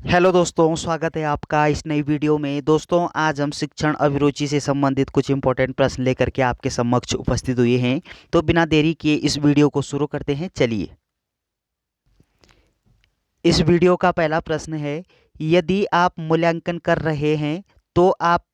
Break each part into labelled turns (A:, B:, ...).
A: Hello दोस्तों, स्वागत है आपका इस नई वीडियो में। दोस्तों, आज हम शिक्षण अभिरुचि से संबंधित कुछ इंपॉर्टेंट प्रश्न लेकर के आपके समक्ष उपस्थित हुए हैं। तो बिना देरी किए इस वीडियो को शुरू करते हैं। चलिए, इस वीडियो का पहला प्रश्न है, यदि आप मूल्यांकन कर रहे हैं तो आप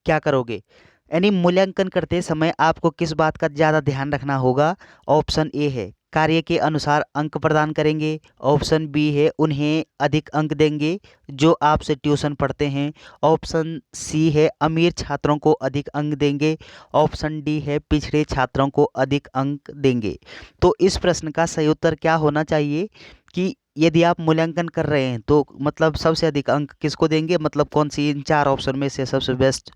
A: क्या करोगे? यानी मूल्यांकन करते समय आपको किस बात का ज़्यादा ध्यान रखना होगा? ऑप्शन ए है कार्य के अनुसार अंक प्रदान करेंगे। ऑप्शन बी है उन्हें अधिक अंक देंगे जो आपसे ट्यूशन पढ़ते हैं। ऑप्शन सी है अमीर छात्रों को अधिक अंक देंगे। ऑप्शन डी है पिछड़े छात्रों को अधिक अंक देंगे। तो इस प्रश्न का सही उत्तर क्या होना चाहिए कि यदि आप मूल्यांकन कर रहे हैं तो मतलब सबसे अधिक अंक किसको देंगे, मतलब कौन सी इन चार ऑप्शन में से सबसे बेस्ट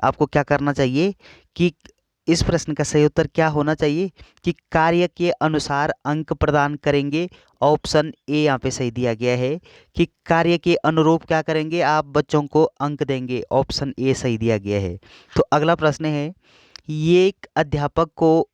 A: आपको क्या करना चाहिए कि इस प्रश्न का सही उत्तर क्या होना चाहिए कि कार्य के अनुसार अंक प्रदान करेंगे। ऑप्शन ए यहाँ पे सही दिया गया है कि कार्य के अनुरूप क्या करेंगे, आप बच्चों को अंक देंगे। ऑप्शन ए सही दिया गया है। तो अगला प्रश्न है, ये एक अध्यापक को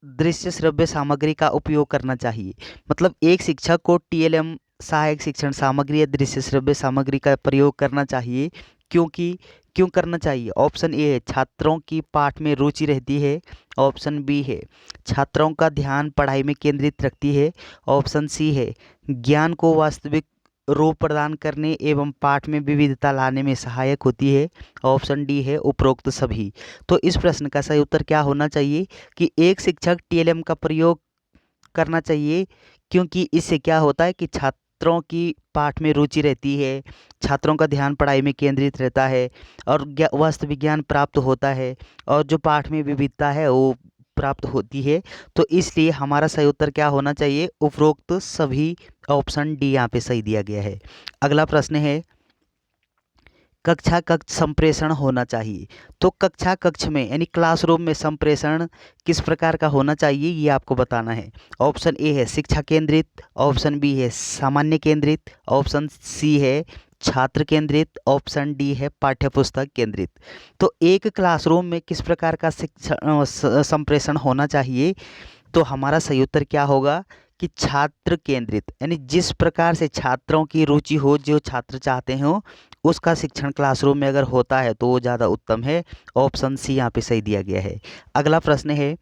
A: दृश्य श्रव्य सामग्री का उपयोग करना चाहिए। मतलब एक शिक्षक को टीएलएम सहायक शिक्षण सामग्री या दृश्य श्रव्य सामग्री का प्रयोग करना चाहिए क्योंकि क्यों करना चाहिए? ऑप्शन ए है छात्रों की पाठ में रुचि रहती है। ऑप्शन बी है छात्रों का ध्यान पढ़ाई में केंद्रित रखती है। ऑप्शन सी है ज्ञान को वास्तविक रूप प्रदान करने एवं पाठ में विविधता लाने में सहायक होती है। ऑप्शन डी है उपरोक्त सभी। तो इस प्रश्न का सही उत्तर क्या होना चाहिए कि एक शिक्षक टीएलएम का प्रयोग करना चाहिए क्योंकि इससे क्या होता है कि छात्रों की पाठ में रुचि रहती है, छात्रों का ध्यान पढ़ाई में केंद्रित रहता है और वास्तविक ज्ञान प्राप्त होता है और जो पाठ में विविधता है वो प्राप्त होती है। तो इसलिए हमारा सही उत्तर क्या होना चाहिए? उपरोक्त सभी। ऑप्शन डी यहाँ पे सही दिया गया है। अगला प्रश्न है, कक्षा कक्ष संप्रेषण होना चाहिए। तो कक्षा कक्ष में यानी क्लासरूम में संप्रेषण किस प्रकार का होना चाहिए ये आपको बताना है। ऑप्शन ए है शिक्षा केंद्रित। ऑप्शन बी है सामान्य केंद्रित। ऑप्शन सी है छात्र केंद्रित। ऑप्शन डी है पाठ्यपुस्तक केंद्रित। तो एक क्लासरूम में किस प्रकार का शिक्षण संप्रेषण होना चाहिए? तो हमारा सही उत्तर क्या होगा कि छात्र केंद्रित, यानी जिस प्रकार से छात्रों की रुचि हो, जो छात्र चाहते हो उसका शिक्षण क्लासरूम में अगर होता है तो वो ज़्यादा उत्तम है। ऑप्शन सी यहाँ पे सही दिया गया है। अगला प्रश्न है,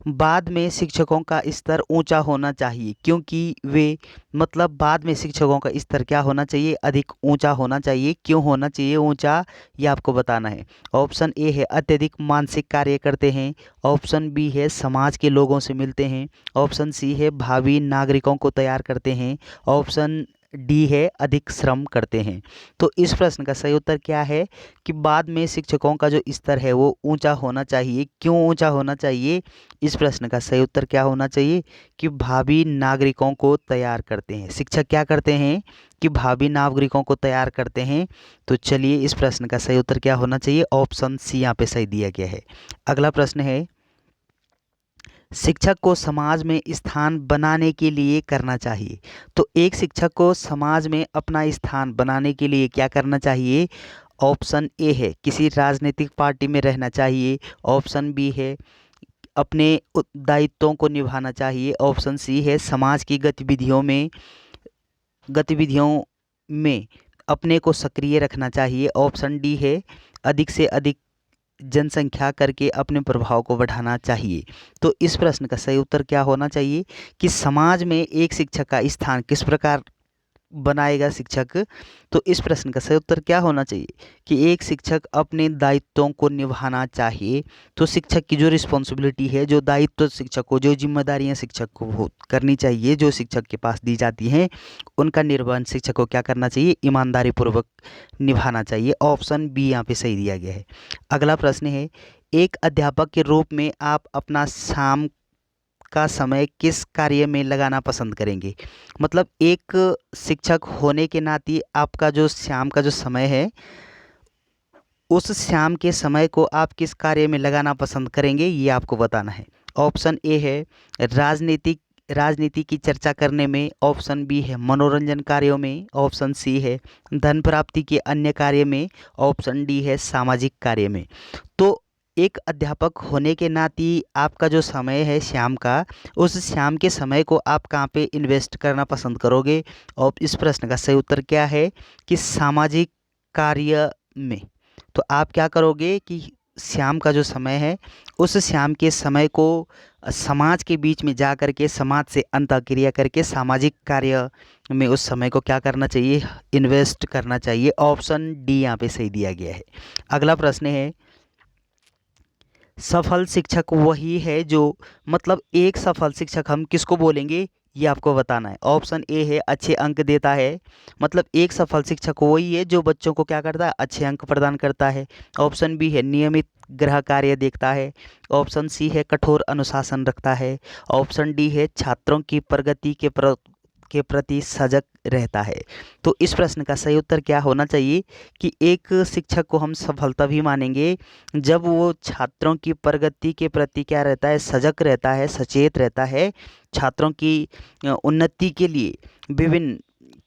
A: बाद में शिक्षकों का स्तर ऊंचा होना चाहिए क्योंकि वे, मतलब बाद में शिक्षकों का स्तर क्या होना चाहिए? अधिक ऊंचा होना चाहिए। क्यों होना चाहिए ऊंचा, ये आपको बताना है। ऑप्शन ए है अत्यधिक मानसिक कार्य करते हैं। ऑप्शन बी है समाज के लोगों से मिलते हैं। ऑप्शन सी है भावी नागरिकों को तैयार करते हैं। ऑप्शन डी है अधिक श्रम करते हैं। तो इस प्रश्न का सही उत्तर क्या है कि बाद में शिक्षकों का जो स्तर है वो ऊंचा होना चाहिए। क्यों ऊंचा होना चाहिए? इस प्रश्न का सही उत्तर क्या होना चाहिए कि भावी नागरिकों को तैयार करते हैं। शिक्षक क्या करते हैं कि भावी नागरिकों को तैयार करते हैं। तो चलिए, इस प्रश्न का सही उत्तर क्या होना चाहिए? ऑप्शन सी यहाँ पे सही दिया गया है। अगला प्रश्न है, शिक्षक को समाज में स्थान बनाने के लिए करना चाहिए। तो एक शिक्षक को समाज में अपना स्थान बनाने के लिए क्या करना चाहिए? ऑप्शन ए है किसी राजनीतिक पार्टी में रहना चाहिए। ऑप्शन बी है अपने दायित्वों को निभाना चाहिए। ऑप्शन सी है समाज की गतिविधियों में अपने को सक्रिय रखना चाहिए। ऑप्शन डी है अधिक से अधिक जनसंख्या करके अपने प्रभाव को बढ़ाना चाहिए। तो इस प्रश्न का सही उत्तर क्या होना चाहिए कि समाज में एक शिक्षक का स्थान किस प्रकार बनाएगा शिक्षक? तो इस प्रश्न का सही उत्तर क्या होना चाहिए कि एक शिक्षक अपने दायित्वों को निभाना चाहिए। तो शिक्षक की जो रिस्पॉन्सिबिलिटी है, जो दायित्व शिक्षक को, जो जिम्मेदारियां शिक्षक को करनी चाहिए, जो शिक्षक के पास दी जाती हैं, उनका निर्वहन शिक्षक को क्या करना चाहिए? ईमानदारी पूर्वक निभाना चाहिए। ऑप्शन बी यहाँ पे सही दिया गया है। अगला प्रश्न है, एक अध्यापक के रूप में आप अपना शाम का समय किस कार्य में लगाना पसंद करेंगे? मतलब एक शिक्षक होने के नाते आपका जो शाम का जो समय है, उस शाम के समय को आप किस कार्य में लगाना पसंद करेंगे ये आपको बताना है। ऑप्शन ए है राजनीति की चर्चा करने में। ऑप्शन बी है मनोरंजन कार्यों में। ऑप्शन सी है धन प्राप्ति के अन्य कार्य में। ऑप्शन डी है सामाजिक कार्य में। तो एक अध्यापक होने के नाते आपका जो समय है शाम का, उस शाम के समय को आप कहाँ पे इन्वेस्ट करना पसंद करोगे? और इस प्रश्न का सही उत्तर क्या है कि सामाजिक कार्य में। तो आप क्या करोगे कि शाम का जो समय है, उस शाम के समय को समाज के बीच में जा कर के समाज से अंतःक्रिया करके सामाजिक कार्य में उस समय को क्या करना चाहिए? इन्वेस्ट करना चाहिए। ऑप्शन डी यहाँ पे सही दिया गया है। अगला प्रश्न है, सफल शिक्षक वही है जो, मतलब एक सफल शिक्षक हम किसको बोलेंगे, ये आपको बताना है। ऑप्शन ए है अच्छे अंक देता है, मतलब एक सफल शिक्षक वही है जो बच्चों को क्या करता है? अच्छे अंक प्रदान करता है। ऑप्शन बी है नियमित गृह कार्य देखता है। ऑप्शन सी है कठोर अनुशासन रखता है। ऑप्शन डी है छात्रों की प्रगति के प्रति सजग रहता है। तो इस प्रश्न का सही उत्तर क्या होना चाहिए कि एक शिक्षक को हम सफल तभी मानेंगे जब वो छात्रों की प्रगति के प्रति क्या रहता है? सजग रहता है, सचेत रहता है, छात्रों की उन्नति के लिए विभिन्न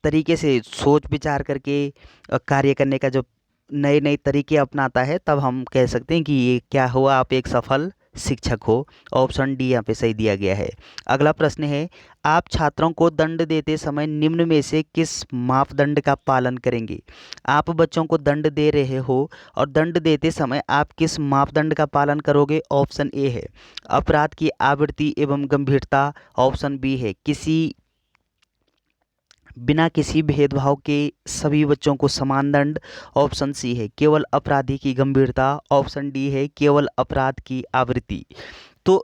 A: तरीके से सोच विचार करके कार्य करने का जो नए नए तरीके अपनाता है, तब हम कह सकते हैं कि ये क्या हुआ, आप एक सफल शिक्षक हो। ऑप्शन डी यहाँ पे सही दिया गया है। अगला प्रश्न है, आप छात्रों को दंड देते समय निम्न में से किस मापदंड का पालन करेंगे? आप बच्चों को दंड दे रहे हो और दंड देते समय आप किस मापदंड का पालन करोगे? ऑप्शन ए है अपराध की आवृत्ति एवं गंभीरता। ऑप्शन बी है बिना किसी भेदभाव के सभी बच्चों को समान दंड। ऑप्शन सी है केवल अपराधी की गंभीरता। ऑप्शन डी है केवल अपराध की आवृत्ति। तो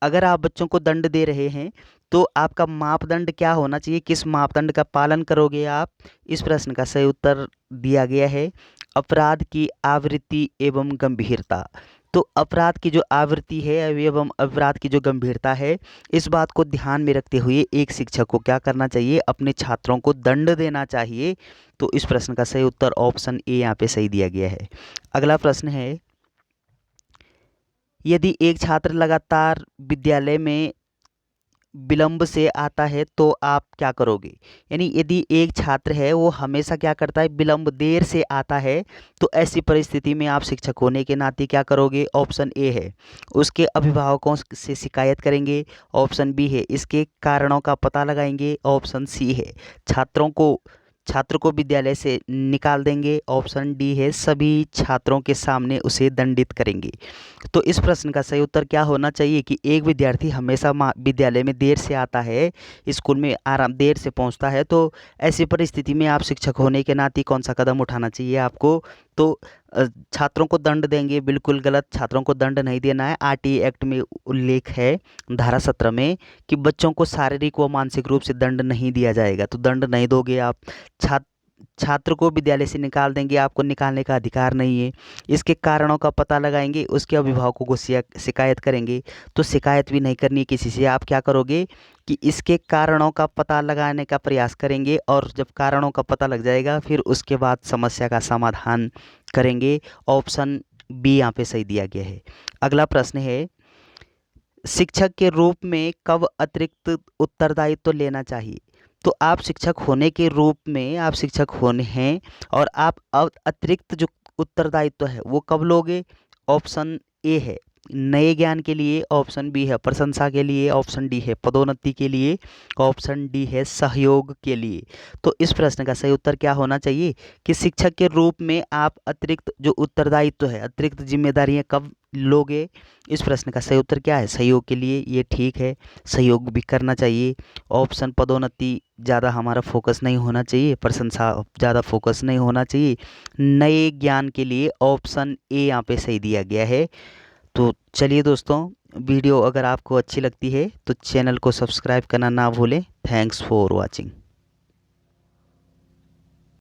A: अगर आप बच्चों को दंड दे रहे हैं तो आपका मापदंड क्या होना चाहिए? किस मापदंड का पालन करोगे आप? इस प्रश्न का सही उत्तर दिया गया है अपराध की आवृत्ति एवं गंभीरता। तो अपराध की जो आवृत्ति है एवं अपराध की जो गंभीरता है, इस बात को ध्यान में रखते हुए एक शिक्षक को क्या करना चाहिए? अपने छात्रों को दंड देना चाहिए। तो इस प्रश्न का सही उत्तर ऑप्शन ए यहाँ पे सही दिया गया है। अगला प्रश्न है, यदि एक छात्र लगातार विद्यालय में विलंब से आता है तो आप क्या करोगे? यानी यदि एक छात्र है वो हमेशा क्या करता है? विलंब, देर से आता है, तो ऐसी परिस्थिति में आप शिक्षक होने के नाते क्या करोगे? ऑप्शन ए है उसके अभिभावकों से शिकायत करेंगे। ऑप्शन बी है इसके कारणों का पता लगाएंगे। ऑप्शन सी है छात्र को विद्यालय से निकाल देंगे। ऑप्शन डी है सभी छात्रों के सामने उसे दंडित करेंगे। तो इस प्रश्न का सही उत्तर क्या होना चाहिए कि एक विद्यार्थी हमेशा विद्यालय में देर से आता है, स्कूल में देर से पहुंचता है, तो ऐसी परिस्थिति में आप शिक्षक होने के नाते कौन सा कदम उठाना चाहिए आपको? तो छात्रों को दंड देंगे, बिल्कुल गलत, छात्रों को दंड नहीं देना है। आरटीए एक्ट में उल्लेख है धारा 17 में कि बच्चों को शारीरिक व मानसिक रूप से दंड नहीं दिया जाएगा, तो दंड नहीं दोगे आप। छात्र को विद्यालय से निकाल देंगे, आपको निकालने का अधिकार नहीं है। इसके कारणों का पता लगाएंगे, उसके अभिभावकों को शिकायत करेंगे, तो शिकायत भी नहीं करनी किसी से। आप क्या करोगे कि इसके कारणों का पता लगाने का प्रयास करेंगे, और जब कारणों का पता लग जाएगा फिर उसके बाद समस्या का समाधान करेंगे। ऑप्शन बी यहाँ पे सही दिया गया है। अगला प्रश्न है, शिक्षक के रूप में कब अतिरिक्त उत्तरदायित्व लेना चाहिए? तो आप शिक्षक होने के रूप में आप शिक्षक होने हैं और आप अतिरिक्त जो उत्तरदायित्व है वो कब लोगे? ऑप्शन ए है नए ज्ञान के लिए। ऑप्शन बी है प्रशंसा के लिए। ऑप्शन डी है पदोन्नति के लिए। ऑप्शन डी है सहयोग के लिए। तो इस प्रश्न का सही उत्तर क्या होना चाहिए कि शिक्षक के रूप में आप अतिरिक्त जो उत्तरदायित्व है, अतिरिक्त जिम्मेदारियां कब लोगे? इस प्रश्न का सही उत्तर क्या है? सहयोग के लिए। ये ठीक है, सहयोग भी करना चाहिए। ऑप्शन पदोन्नति ज़्यादा हमारा फोकस नहीं होना चाहिए, प्रशंसा ज़्यादा फोकस नहीं होना चाहिए। नए ज्ञान के लिए ऑप्शन ए यहाँ पे सही दिया गया है। तो चलिए दोस्तों, वीडियो अगर आपको अच्छी लगती है तो चैनल को सब्सक्राइब करना ना भूलें। Thanks for watching.